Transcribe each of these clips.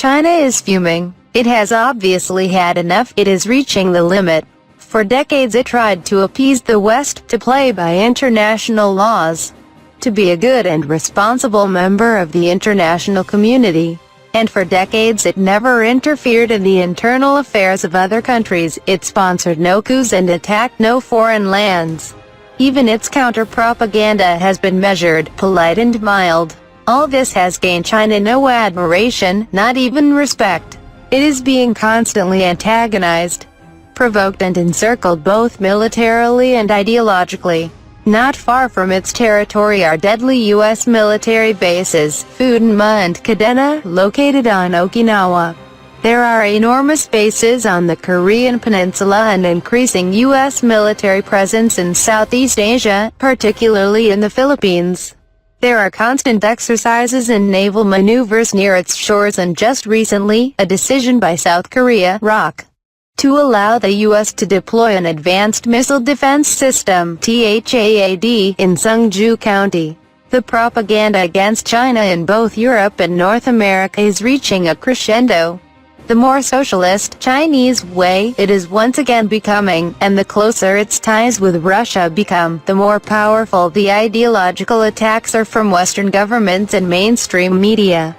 China is fuming. It has obviously had enough. It is reaching the limit. For decades it tried to appease the West, to play by international laws, to be a good and responsible member of the international community. And for decades it never interfered in the internal affairs of other countries. It sponsored no coups and attacked no foreign lands. Even its counter-propaganda has been measured, polite and mild. All this has gained China no admiration, not even respect. It is being constantly antagonized, provoked and encircled both militarily and ideologically. Not far from its territory are deadly U.S. military bases, Futenma and Kadena, located on Okinawa. There are enormous bases on the Korean Peninsula and increasing U.S. military presence in Southeast Asia, particularly in the Philippines. There are constant exercises and naval maneuvers near its shores, and just recently, a decision by South Korea, ROK, to allow the U.S. to deploy an advanced missile defense system, THAAD, in Seongju County. The propaganda against China in both Europe and North America is reaching a crescendo. The more socialist, Chinese way it is once again becoming, and the closer its ties with Russia become, the more powerful the ideological attacks are from Western governments and mainstream media.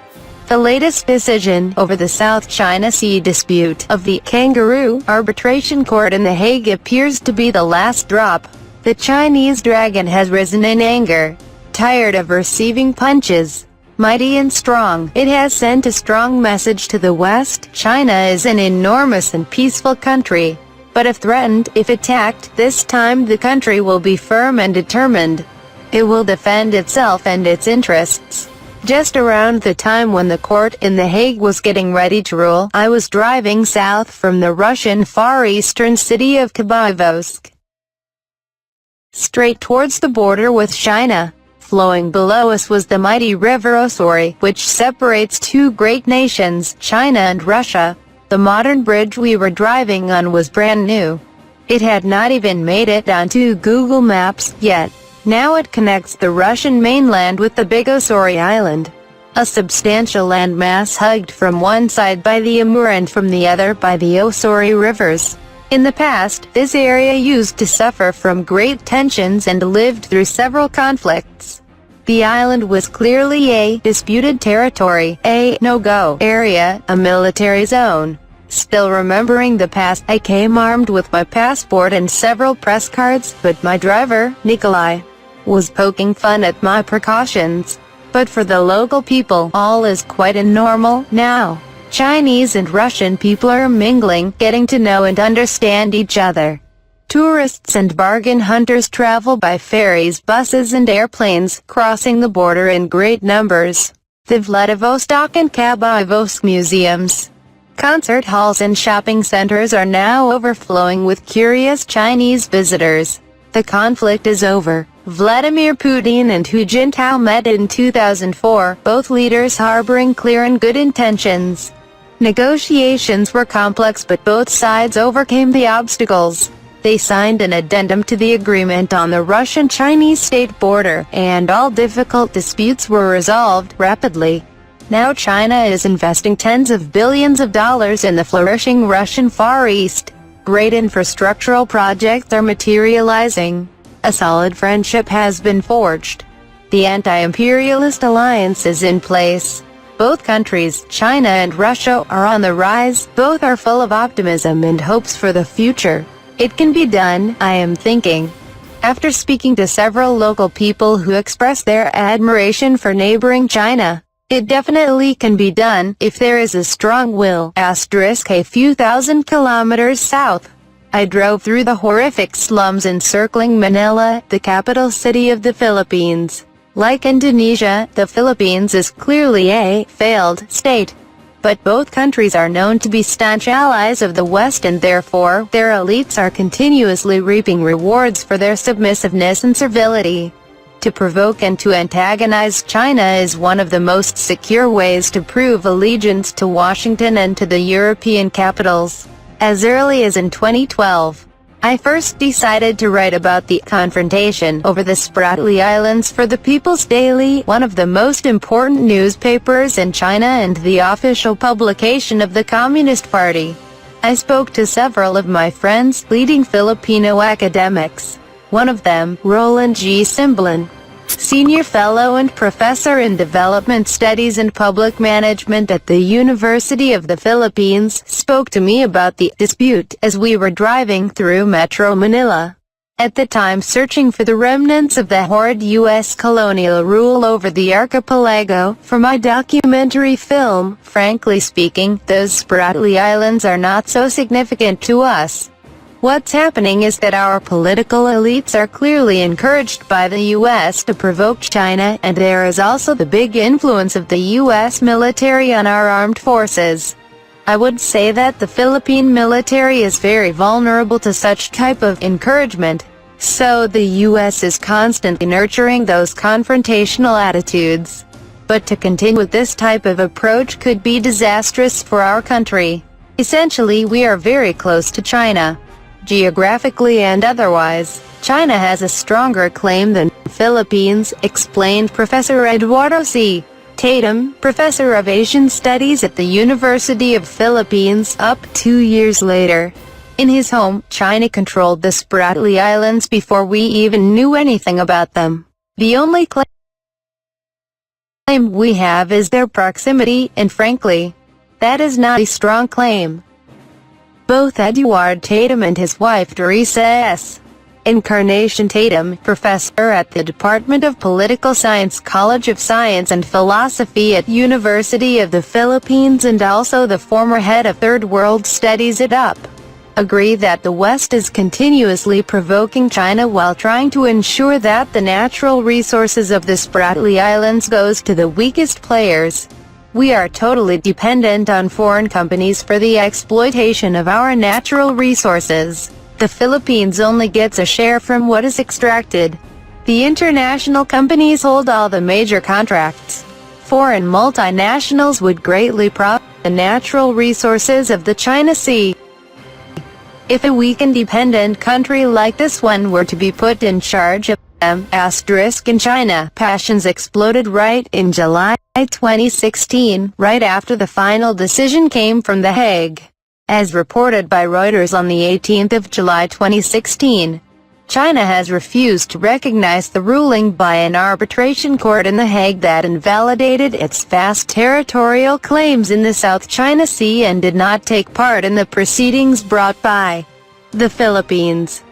The latest decision over the South China Sea dispute of the Kangaroo Arbitration Court in The Hague appears to be the last drop. The Chinese dragon has risen in anger. Tired of receiving punches, mighty and strong, it has sent a strong message to the West. China is an enormous and peaceful country, but if threatened, if attacked, this time the country will be firm and determined. It will defend itself and its interests. Just around the time when the court in The Hague was getting ready to rule, I was driving south from the Russian far eastern city of Khabarovsk, straight towards the border with China. Flowing below us was the mighty river Osori, which separates two great nations, China and Russia. The modern bridge we were driving on was brand new. It had not even made it onto Google Maps yet. Now it connects the Russian mainland with the big Osori Island, a substantial landmass hugged from one side by the Amur and from the other by the Osori rivers. In the past, this area used to suffer from great tensions and lived through several conflicts. The island was clearly a disputed territory, a no-go area, a military zone. Still remembering the past, I came armed with my passport and several press cards, but my driver, Nikolai, was poking fun at my precautions. But for the local people, all is quite normal now. Chinese and Russian people are mingling, getting to know and understand each other. Tourists and bargain hunters travel by ferries, buses and airplanes, crossing the border in great numbers. The Vladivostok and Khabarovsk museums, concert halls and shopping centers are now overflowing with curious Chinese visitors. The conflict is over. Vladimir Putin and Hu Jintao met in 2004, both leaders harboring clear and good intentions. Negotiations were complex, but both sides overcame the obstacles. They signed an addendum to the agreement on the Russian-Chinese state border, and all difficult disputes were resolved rapidly. Now China is investing tens of billions of dollars in the flourishing Russian Far East. Great infrastructural projects are materializing. A solid friendship has been forged. The anti-imperialist alliance is in place. Both countries, China and Russia, are on the rise. Both are full of optimism and hopes for the future. It can be done, I am thinking. After speaking to several local people who expressed their admiration for neighboring China, it definitely can be done, if there is a strong will. A few thousand kilometers south, I drove through the horrific slums encircling Manila, the capital city of the Philippines. Like Indonesia, the Philippines is clearly a failed state. But both countries are known to be staunch allies of the West, and therefore, their elites are continuously reaping rewards for their submissiveness and servility. To provoke and to antagonize China is one of the most secure ways to prove allegiance to Washington and to the European capitals. As early as in 2012, I first decided to write about the confrontation over the Spratly Islands for the People's Daily, one of the most important newspapers in China and the official publication of the Communist Party. I spoke to several of my friends, leading Filipino academics. One of them, Roland G. Simblin, senior fellow and professor in development studies and public management at the University of the Philippines, spoke to me about the dispute as we were driving through Metro Manila. At the time searching for the remnants of the horrid U.S. colonial rule over the archipelago, for my documentary film. Frankly speaking, those Spratly Islands are not so significant to us. What's happening is that our political elites are clearly encouraged by the U.S. to provoke China, and there is also the big influence of the U.S. military on our armed forces. I would say that the Philippine military is very vulnerable to such type of encouragement, so the U.S. is constantly nurturing those confrontational attitudes. But to continue with this type of approach could be disastrous for our country. Essentially, we are very close to China, geographically and otherwise. China has a stronger claim than the Philippines, explained Professor Eduardo C. Tatum, professor of Asian Studies at the University of Philippines, up 2 years later. In his home, China controlled the Spratly Islands before we even knew anything about them. The only claim we have is their proximity, and frankly, that is not a strong claim. Both Eduard Tatum and his wife Teresa S. Encarnacion Tatum, professor at the Department of Political Science, College of Science and Philosophy at University of the Philippines and also the former head of Third World Studies at UP, agree that the West is continuously provoking China while trying to ensure that the natural resources of the Spratly Islands goes to the weakest players. We are totally dependent on foreign companies for the exploitation of our natural resources. The Philippines only gets a share from what is extracted. The international companies hold all the major contracts. Foreign multinationals would greatly profit the natural resources of the China Sea. If a weak independent country like this one were to be put in charge of them, in China, passions exploded right in July 2016, right after the final decision came from The Hague. As reported by Reuters on the 18th of July 2016, China has refused to recognize the ruling by an arbitration court in The Hague that invalidated its vast territorial claims in the South China Sea and did not take part in the proceedings brought by the Philippines.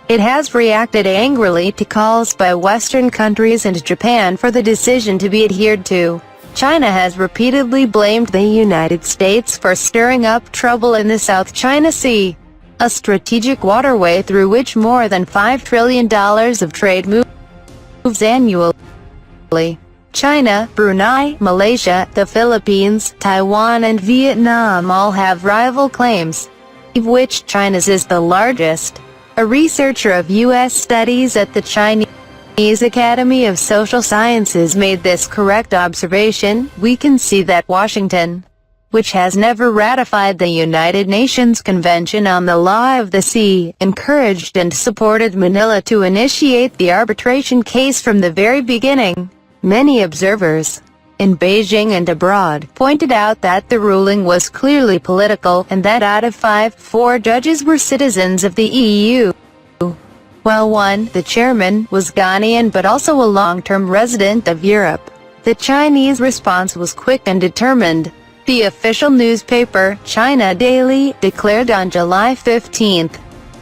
It has reacted angrily to calls by Western countries and Japan for the decision to be adhered to. China has repeatedly blamed the United States for stirring up trouble in the South China Sea, a strategic waterway through which more than $5 trillion of trade moves annually. China, Brunei, Malaysia, the Philippines, Taiwan and Vietnam all have rival claims, of which China's is the largest. A researcher of U.S. studies at the Chinese Academy of Social Sciences made this correct observation. We can see that Washington, which has never ratified the United Nations Convention on the Law of the Sea, encouraged and supported Manila to initiate the arbitration case from the very beginning. Many observers, in Beijing and abroad, pointed out that the ruling was clearly political, and that out of 4 judges were citizens of the EU. While one, the chairman, was Ghanaian but also a long-term resident of Europe. The Chinese response was quick and determined. The official newspaper, China Daily, declared on July 15.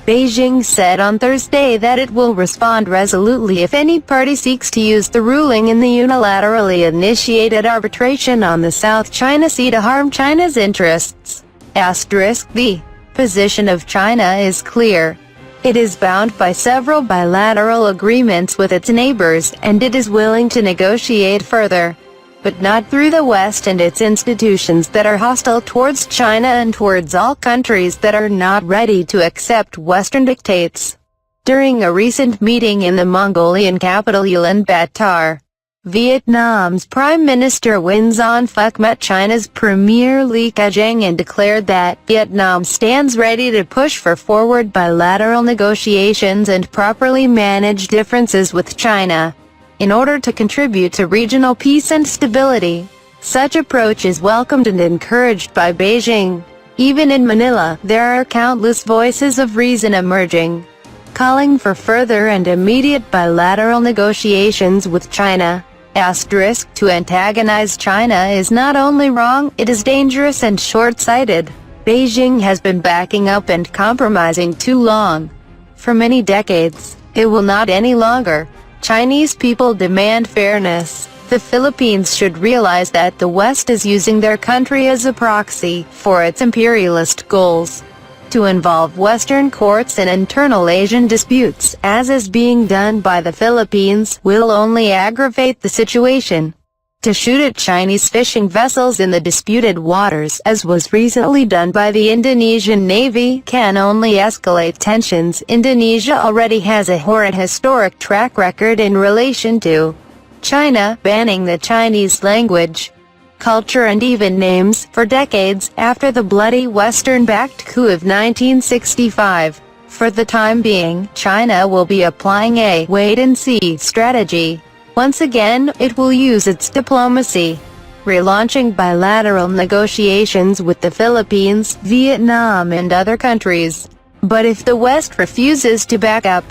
Beijing said on Thursday that it will respond resolutely if any party seeks to use the ruling in the unilaterally initiated arbitration on the South China Sea to harm China's interests. The position of China is clear. It is bound by several bilateral agreements with its neighbors, and it is willing to negotiate further, but not through the West and its institutions that are hostile towards China and towards all countries that are not ready to accept Western dictates. During a recent meeting in the Mongolian capital Ulaanbaatar, Vietnam's Prime Minister Nguyen Xuan Phuc met China's Premier Li Keqiang and declared that Vietnam stands ready to push for forward bilateral negotiations and properly manage differences with China, in order to contribute to regional peace and stability. Such approach is welcomed and encouraged by Beijing. Even in Manila, there are countless voices of reason emerging, calling for further and immediate bilateral negotiations with China. To antagonize China is not only wrong, it is dangerous and short-sighted. Beijing has been backing up and compromising too long. For many decades, it will not any longer. Chinese people demand fairness. The Philippines should realize that the West is using their country as a proxy for its imperialist goals. To involve Western courts in internal Asian disputes, as is being done by the Philippines, will only aggravate the situation. To shoot at Chinese fishing vessels in the disputed waters, as was recently done by the Indonesian Navy, can only escalate tensions. Indonesia already has a horrid historic track record in relation to China, banning the Chinese language, culture and even names, for decades, after the bloody Western-backed coup of 1965. For the time being, China will be applying a wait-and-see strategy. Once again, it will use its diplomacy, relaunching bilateral negotiations with the Philippines, Vietnam and other countries. But if the West refuses to back up,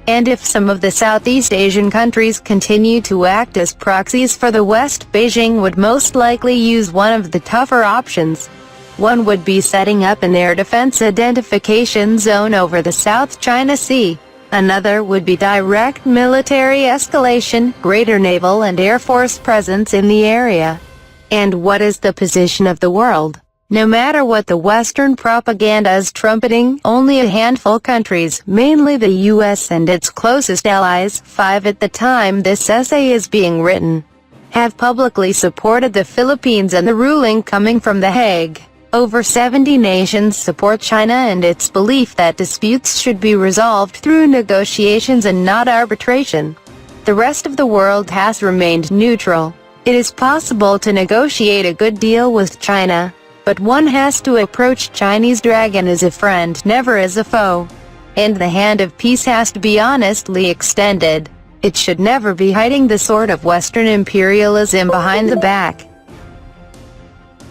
and if some of the Southeast Asian countries continue to act as proxies for the West, Beijing would most likely use one of the tougher options. One would be setting up an air defense identification zone over the South China Sea. Another would be direct military escalation, greater naval and air force presence in the area. And what is the position of the world? No matter what the Western propaganda is trumpeting, only a handful countries, mainly the US and its closest allies, 5 at the time this essay is being written, have publicly supported the Philippines and the ruling coming from The Hague. Over 70 nations support China and its belief that disputes should be resolved through negotiations and not arbitration. The rest of the world has remained neutral. It is possible to negotiate a good deal with China, but one has to approach Chinese dragon as a friend, never as a foe. And the hand of peace has to be honestly extended. It should never be hiding the sword of Western imperialism behind the back.